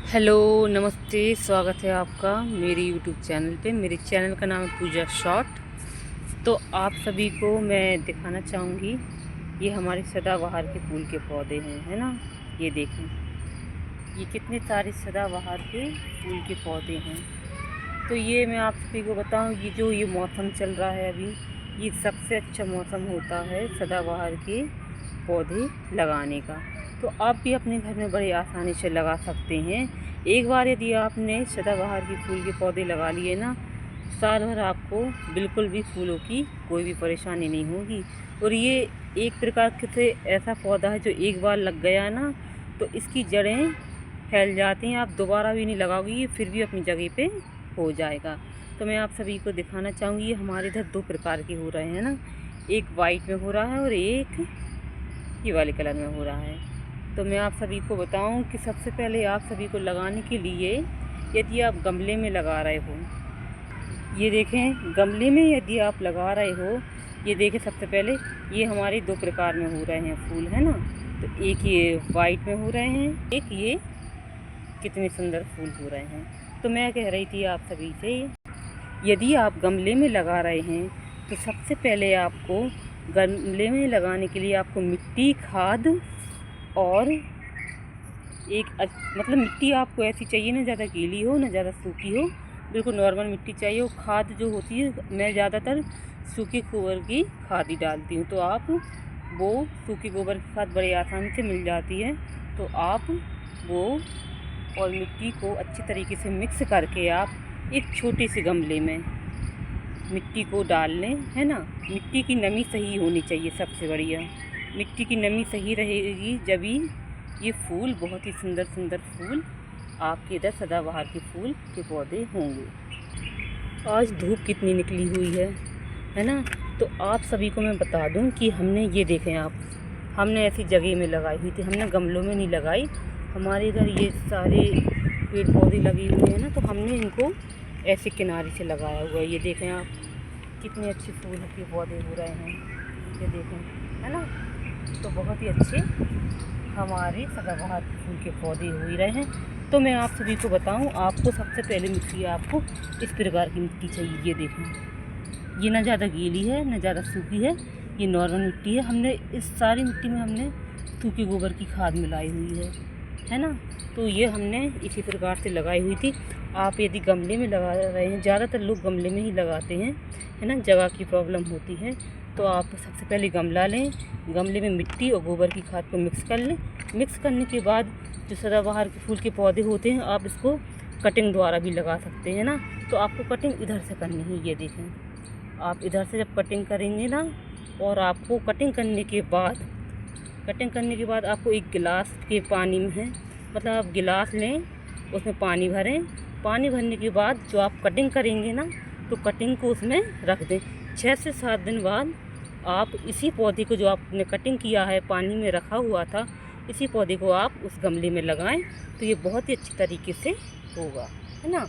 Hello, नमस्ते। स्वागत है आपका मेरे यूट्यूब चैनल पे। मेरे चैनल का नाम है पूजा शॉर्ट। तो आप सभी को मैं दिखाना चाहूँगी, ये हमारे सदाबहार के फूल के पौधे हैं, है ना। ये देखें, ये कितने सारे सदाबहार के फूल के पौधे हैं। तो ये मैं आप सभी को बताऊँ, ये मौसम चल रहा है अभी, ये सबसे अच्छा मौसम होता है सदाबहार के पौधे लगाने का। तो आप भी अपने घर में बड़ी आसानी से लगा सकते हैं। एक बार यदि आपने सदाबहार के फूल के पौधे लगा लिए ना, साल भर आपको बिल्कुल भी फूलों की कोई भी परेशानी नहीं होगी। और ये एक प्रकार से ऐसा पौधा है जो एक बार लग गया ना, तो इसकी जड़ें फैल जाती हैं। आप दोबारा भी नहीं लगाओगे, ये फिर भी अपनी जगह पे हो जाएगा। तो मैं आप सभी को दिखाना चाहूँगी, ये हमारे इधर दो प्रकार के हो रहे हैं ना, एक वाइट में हो रहा है और एक ये वाले कलर में हो रहा है। तो मैं आप सभी को बताऊं कि सबसे पहले आप सभी को लगाने के लिए, यदि आप गमले में लगा रहे हो, ये देखें गमले में यदि आप लगा रहे हो, ये देखें सबसे पहले ये हमारे दो प्रकार में हो रहे हैं फूल, है ना। तो एक ये वाइट में हो रहे हैं, एक ये कितने सुंदर फूल हो रहे हैं। तो मैं कह रही थी आप सभी से, यदि आप गमले में लगा रहे हैं तो सबसे पहले आपको गमले में लगाने के लिए आपको मिट्टी, खाद और मतलब मिट्टी आपको ऐसी चाहिए, ना ज़्यादा गीली हो ना ज़्यादा सूखी हो, बिल्कुल नॉर्मल मिट्टी चाहिए। और खाद जो होती है, मैं ज़्यादातर सूखे गोबर की खाद ही डालती हूँ। तो आप वो सूखे गोबर की खाद बड़ी आसानी से मिल जाती है। तो आप वो और मिट्टी को अच्छी तरीके से मिक्स करके आप एक छोटे से गमले में मिट्टी को डाल लें, है ना। मिट्टी की नमी सही होनी चाहिए, सबसे बढ़िया मिट्टी की नमी सही रहेगी जभी ये फूल, बहुत ही सुंदर सुंदर फूल आपके इधर सदाबहार के फूल के पौधे होंगे। आज धूप कितनी निकली हुई है ना। तो आप सभी को मैं बता दूं कि हमने ये देखें आप, हमने ऐसी जगह में लगाई हुई थी, हमने गमलों में नहीं लगाई। हमारे इधर ये सारे पेड़ पौधे लगे हुए हैं ना, तो हमने इनको ऐसे किनारे से लगाया हुआ है। ये देखें आप, कितने अच्छे फूल के पौधे हो रहे हैं, ये देखें, है ना। तो बहुत ही अच्छे हमारे सदाबहार के फूल के पौधे हो ही रहे हैं। तो मैं आप सभी को बताऊं, आपको सबसे पहले मिट्टी, आपको इस प्रकार की मिट्टी चाहिए। ये देखें, ये ना ज़्यादा गीली है ना ज़्यादा सूखी है, ये नॉर्मल मिट्टी है। हमने इस सारी मिट्टी में हमने सूखे गोबर की खाद मिलाई हुई है ना। तो ये हमने इसी प्रकार से लगाई हुई थी। आप यदि गमले में लगा रहे हैं, ज़्यादातर लोग गमले में ही लगाते हैं, है ना, जगह की प्रॉब्लम होती है। तो आप सबसे पहले गमला लें, गमले में मिट्टी और गोबर की खाद को मिक्स कर लें। मिक्स करने के बाद जो सदाबहार के फूल के पौधे होते हैं, आप इसको कटिंग द्वारा भी लगा सकते हैं ना। तो आपको कटिंग इधर से करनी है, ये देखें आप इधर से जब कटिंग करेंगे ना, और आपको कटिंग करने के बाद आपको एक गिलास के पानी में है, मतलब आप गिलास लें, उसमें पानी भरें। पानी भरने के बाद जो आप कटिंग करेंगे ना, तो कटिंग को उसमें रख दें। 6 से 7 दिन बाद आप इसी पौधे को, जो आपने कटिंग किया है, पानी में रखा हुआ था, इसी पौधे को आप उस गमले में लगाएं। तो ये बहुत ही अच्छी तरीके से होगा, है ना।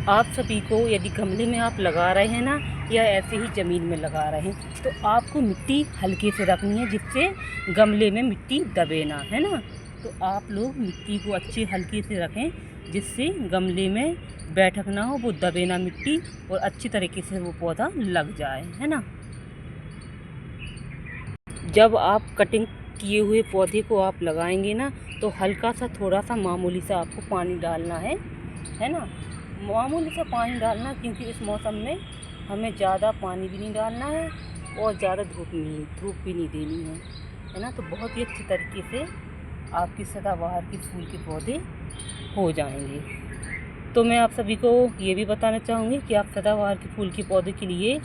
आप सभी को यदि गमले में आप लगा रहे हैं ना, या ऐसे ही ज़मीन में लगा रहे हैं, तो आपको मिट्टी हल्के से रखनी है, जिससे गमले में मिट्टी दबे ना, है ना। तो आप लोग मिट्टी को अच्छी हल्के से रखें, जिससे गमले में बैठक ना हो, वो दबे ना मिट्टी, और अच्छी तरीके से वो पौधा लग जाए, है ना। जब आप कटिंग किए हुए पौधे को आप लगाएंगे ना, तो हल्का सा, थोड़ा सा, मामूली सा आपको पानी डालना है ना। मामूली सा पानी डालना, क्योंकि इस मौसम में हमें ज़्यादा पानी भी नहीं डालना है और ज़्यादा धूप भी नहीं देनी है ना। तो बहुत ही अच्छी तरीके से आपके सदाबहार के फूल के पौधे हो जाएंगे। तो मैं आप सभी को ये भी बताना चाहूँगी कि आप सदाबहार के फूल के पौधे के लिए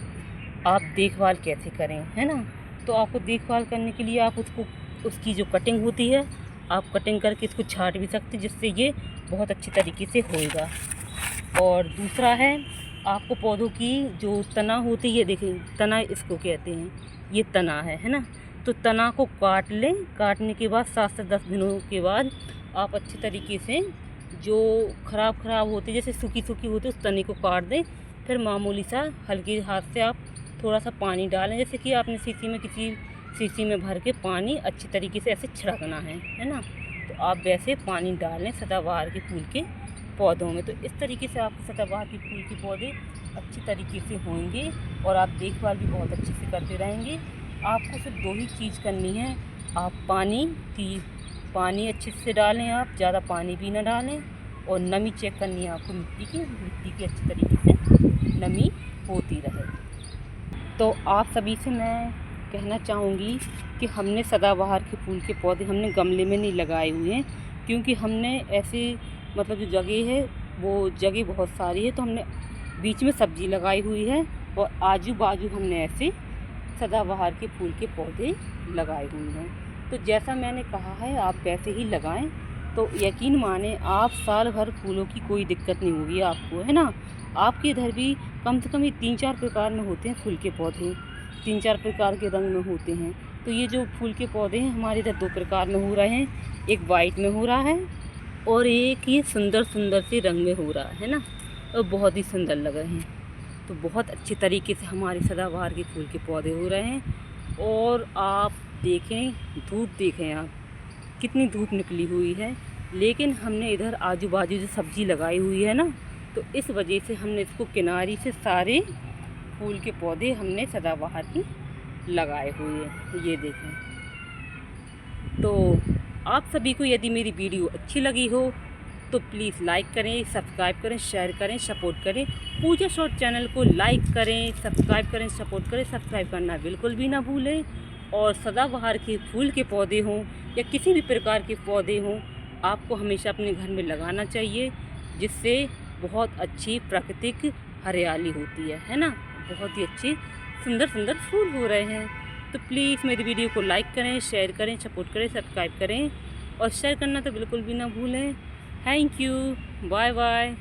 आप देखभाल कैसे करें, है ना। तो आपको देखभाल करने के लिए आप उसकी जो कटिंग होती है, आप कटिंग करके इसको छांट भी सकते हैं, जिससे ये बहुत अच्छी तरीके से होएगा। और दूसरा है, आपको पौधों की जो तना होती है, देखिए तना इसको कहते हैं, ये तना है ना। तो तना को काट लें। काटने के बाद 7 से 10 दिनों के बाद आप अच्छी तरीके से, जो ख़राब होती है, जैसे सूखी होती है, उस तने को काट दें। फिर मामूली सा हल्के हाथ से आप थोड़ा सा पानी डालें, जैसे कि आपने किसी शीशी में भर के पानी अच्छी तरीके से ऐसे छिड़कना है ना। तो आप वैसे पानी डालें सदाबहार के फूल के पौधों में। तो इस तरीके से आपके सदाबहार के फूल के पौधे अच्छी तरीके से होंगे और आप देखभाल भी बहुत अच्छे से करते रहेंगे। आपको सिर्फ 2 ही चीज़ करनी है, आप पानी अच्छे से डालें, आप ज़्यादा पानी भी ना डालें, और नमी चेक करनी है आपको मिट्टी की अच्छी तरीके से नमी होती रहे। तो आप सभी से मैं कहना चाहूँगी कि हमने सदाबहार के फूल के पौधे हमने गमले में नहीं लगाए हुए हैं, क्योंकि हमने ऐसे मतलब जो जगह है वो जगह बहुत सारी है, तो हमने बीच में सब्ज़ी लगाई हुई है और आजू बाजू हमने ऐसे सदाबहार के फूल के पौधे लगाए हुए हैं। तो जैसा मैंने कहा है आप वैसे ही लगाएं, तो यकीन माने आप साल भर फूलों की कोई दिक्कत नहीं होगी आपको, है ना। आपके इधर भी कम से कम ये 3-4 प्रकार में होते हैं फूल के पौधे, 3-4 प्रकार के रंग में होते हैं। तो ये जो फूल के पौधे हैं हमारे इधर 2 प्रकार में हो रहे हैं, एक वाइट में हो रहा है और एक ये सुंदर से रंग में हो रहा है ना, और बहुत ही सुंदर लग रहे हैं। तो बहुत अच्छे तरीके से हमारे सदाबहार के फूल के पौधे हो रहे हैं। और आप देखें, धूप देखें आप कितनी धूप निकली हुई है, लेकिन हमने इधर आजू बाजू जो सब्ज़ी लगाई हुई है ना, तो इस वजह से हमने इसको किनारी से सारे फूल के पौधे हमने सदाबहार की लगाए हुए हैं, ये देखें। तो आप सभी को यदि मेरी वीडियो अच्छी लगी हो तो प्लीज़ लाइक करें, सब्सक्राइब करें, शेयर करें, सपोर्ट करें। पूजा शॉर्ट चैनल को लाइक करें, सब्सक्राइब करें, सपोर्ट करें। सब्सक्राइब करना बिल्कुल भी ना भूलें। और सदाबहार के फूल के पौधे हों या किसी भी प्रकार के पौधे हों, आपको हमेशा अपने घर में लगाना चाहिए, जिससे बहुत अच्छी प्राकृतिक हरियाली होती है ना। बहुत ही अच्छे सुंदर फूल हो रहे हैं। तो प्लीज़ मेरी वीडियो को लाइक करें, शेयर करें, सपोर्ट करें, सब्सक्राइब करें और शेयर करना तो बिल्कुल भी ना भूलें। Thank you, bye bye.